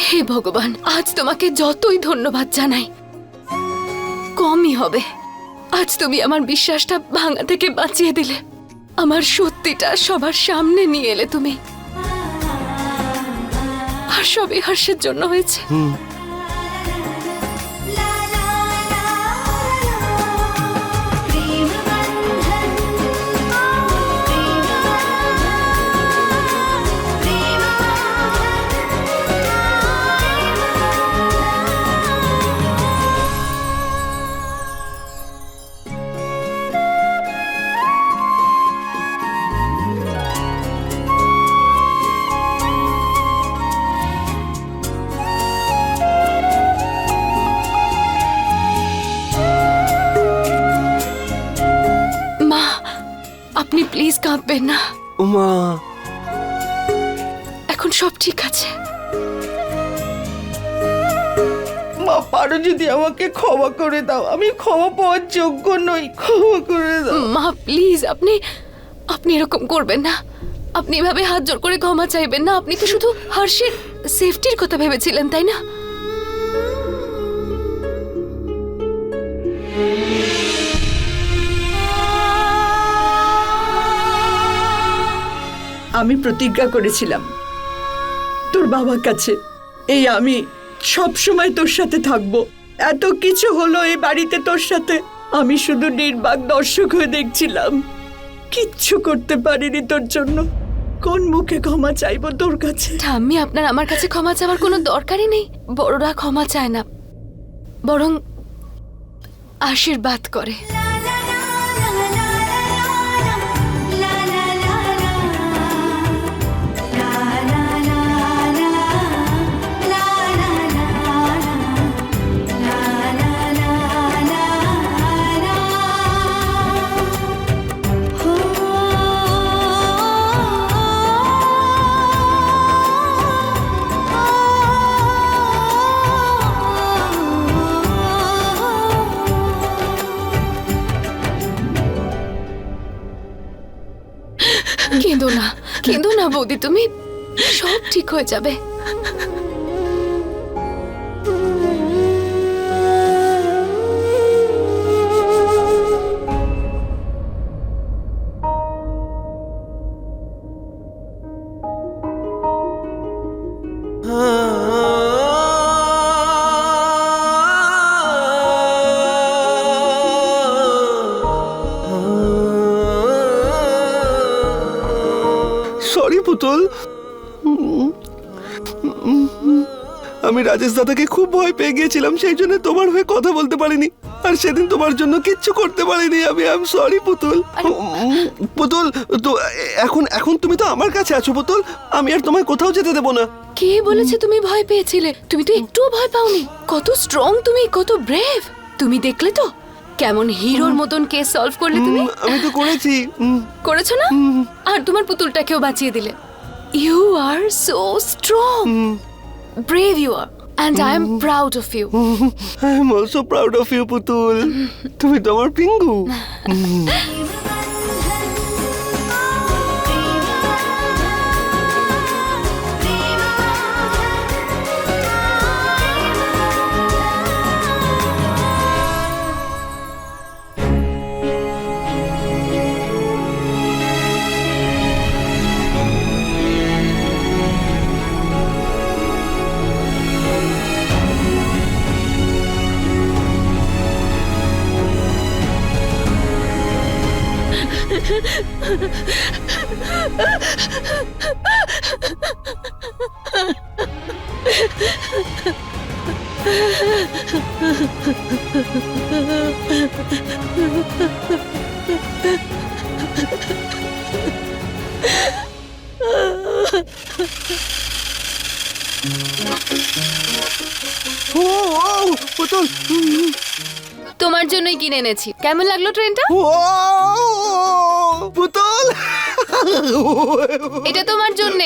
হে ভগবান, আজ তোমাকে যতই ধন্যবাদ জানাই কমই হবে। আজ তুমি আমার বিশ্বাসটা ভাঙা থেকে বাঁচিয়ে দিলে, আমার সত্যিটা সবার সামনে নিয়ে এলে তুমি। আর সবই হর্ষের জন্য হয়েছে। আপনি প্লিজ কাঁদবেন না মা। এখন সব ঠিক আছে। মা, পারো যদি আমাকে ক্ষমা করে দাও, আমি ক্ষমা পাওয়ার যোগ্য নই, ক্ষমা করে দাও। মা প্লিজ, আপনি এরকম করবেন না। আপনি এভাবে হাত জোর করে ক্ষমা চাইবেন না। আপনি তো শুধু হর্ষের সেফটির কথা ভেবেছিলেন, তাই না? আমি প্রতিজ্ঞা করেছিলাম তোর বাবার কাছে, এই আমি সব সময় তোর সাথে থাকবো। এত কিছু হলো এই বাড়িতে তোর সাথে, আমি শুধু নির্বাক দর্শক হয়ে দেখছিলাম, কিচ্ছু করতে পারিনি তোর জন্য। কোন মুখে ক্ষমা চাইবো তোর কাছে? ঠাম্মি, আপনার আমার কাছে ক্ষমা চাওয়ার কোনো দরকারই নেই। বড়রা ক্ষমা চায় না, বরং আশীর্বাদ করে। কেঁদো না বৌদি, তুমি, সব ঠিক হয়ে যাবে। সরি পুতুল, আমি রাজেশ দাদাকে খুব ভয় পেয়ে গিয়েছিলাম, সেই জন্য তোমার হয়ে কথা বলতে পারিনি। আর সেদিন তোমার জন্য কিচ্ছু করতে পারিনি আমি। আই এম সরি পুতুল। পুতুল, তো এখন তুমি তো আমার কাছে আছো পুতুল, আমি আর তোমায় কোথাও যেতে দেবো না। কে বলেছে তুমি ভয় পেয়েছিলে? তুমি তো একটুও ভয় পাওনি। কত স্ট্রং তুমি, কত ব্রেভ। তুমি দেখলে তো কেমন হিরোর মতন কেস সলভ করলে তুমি। আমি তো করেছি। করেছো না? আর তোমার পুতুলটাকেও বাঁচিয়ে দিলে। You are so strong, brave you are, and I am proud of you. I am also proud of you পুতুল। তুমি তো আমার পিঙ্গু। পুতুল, তোমার জন্যই কিনে এনেছি। কেমন লাগলো ট্রেনটা? পুতুল, এটা তোমার জন্য।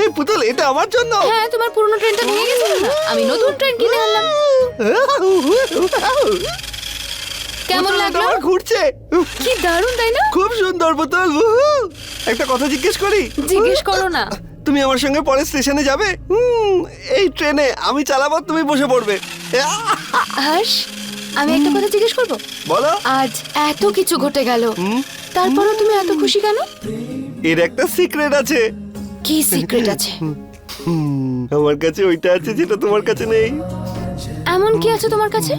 এই পুতুল, এটা আমার জন্য? হ্যাঁ, তোমার পুরনো ট্রেনটা ভেঙে গেছে না, আমি নতুন ট্রেন কিনে আনলাম। কেমন লাগলো? ঘুরছে, কি দারুণ, তাই না? খুব সুন্দর পুতুল। একটা কথা জিজ্ঞেস করি? জিজ্ঞেস করো না। তুমি আমার সঙ্গে পরে স্টেশনে যাবে? এই ট্রেনে আমি চালাবো, তুমি বসে পড়বে। হর্ষ, আমি একটা কথা জিজ্ঞেস করবো? বলো। আজ এত কিছু ঘটে গেল, তারপরও তুমি এত খুশি কেন? এর একটা সিক্রেট আছে। কি সিক্রেট আছে? আমার কাছে ওইটা আছে যেটা তোমার কাছে নেই। এমন কি আছে তোমার কাছে?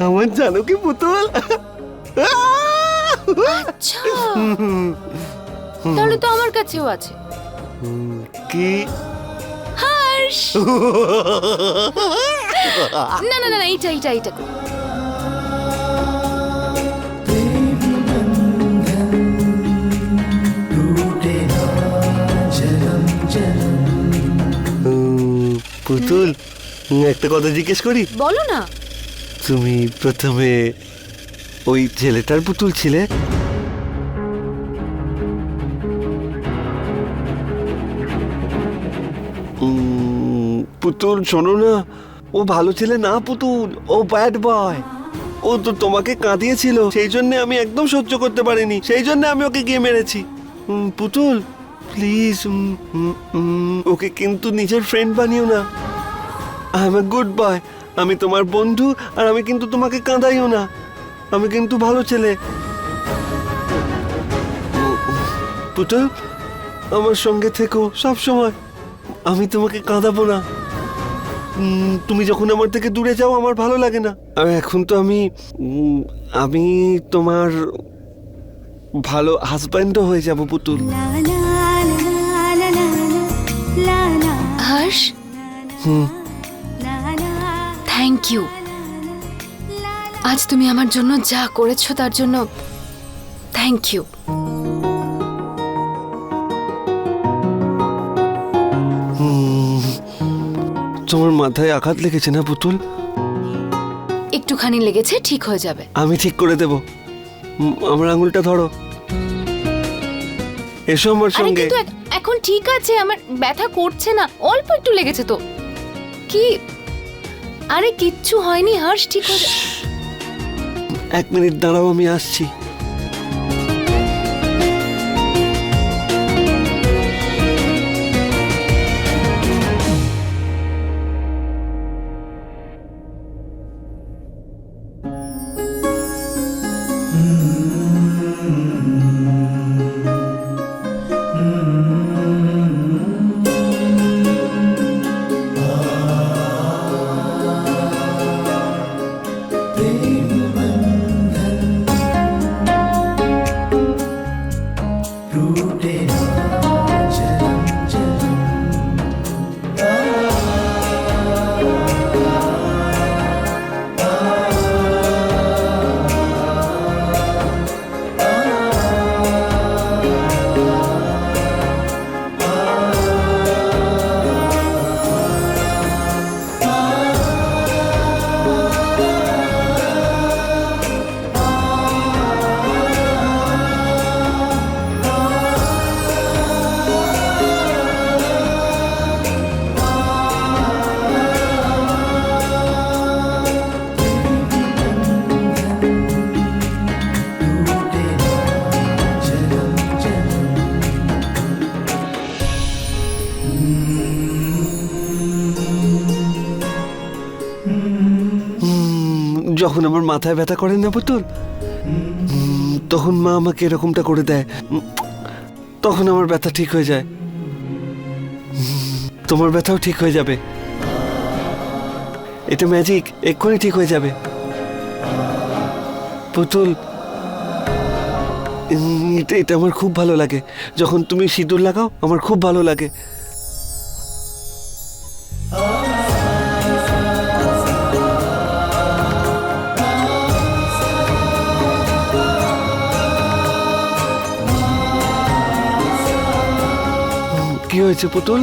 আমার জানো কি পুতুল? আচ্ছা, তাহলে তো আমার কাছেও আছে। কি? হর্ষ, না না না না, এইটা এইটা এইটা করো। পুতুল, একটা কথা জিজ্ঞেস করি? বলো না। তুমি প্রথমে ওই ছেলেটার পুতুল ছিলে? পুতুল শোনো না, ও ভালো ছেলে না পুতুল, ও ব্যাড বয়। ও তো তোমাকে কাঁদিয়েছিল, সেই জন্য আমি একদম সহ্য করতে পারিনি, সেই জন্য আমি ওকে গিয়ে মেরেছি। পুতুল প্লিজ, ওকে কিন্তু নিজের ফ্রেন্ড বানিও না। I M a good boy, আমি তোমার বন্ধু, আর আমি কিন্তু তোমাকে কাঁদাইও না, আমি কিন্তু ভালো ছেলে। পুতুল, আমার সঙ্গে থেকো সব সময়, আমি তোমাকে কাঁদাবো না। তুমি যখন আমার থেকে দূরে যাও আমার ভালো লাগে না। আর এখন তো আমি তোমার ভালো হাজব্যান্ডও হয়ে যাব পুতুল। Harsh, thank you. আজ তুমি আমার জন্য যা করেছো তার জন্য থ্যাংক ইউ। তোমার মাথায় আঘাত লেগেছে না পুতুল? একটুখানি লেগেছে, ঠিক হয়ে যাবে। আমি ঠিক করে দেব। আমার আঙুলটা ধরো, এসো আমার আরে সঙ্গে। কিন্তু এখন ঠিক আছে, আমার ব্যথা করছে না, অল্প একটু লেগেছে তো। কি? আরে কিচ্ছু হয়নি হর্ষ, ঠিক হয়ে যাবে। 1 মিনিট দাঁড়াও, আমি আসছি। যখন আমার মাথায় ব্যথা করে না পুতুল, তখন মা আমাকে এরকমটা করে দেয়, তখন আমার ব্যথা ঠিক হয়ে যায়। তোমার ব্যথাও ঠিক হয়ে যাবে, এটা ম্যাজিক, এক্ষুনি ঠিক হয়ে যাবে পুতুল। এটা আমার খুব ভালো লাগে, যখন তুমি সিঁদুর লাগাও আমার খুব ভালো লাগে। কি হয়েছে পুতুল?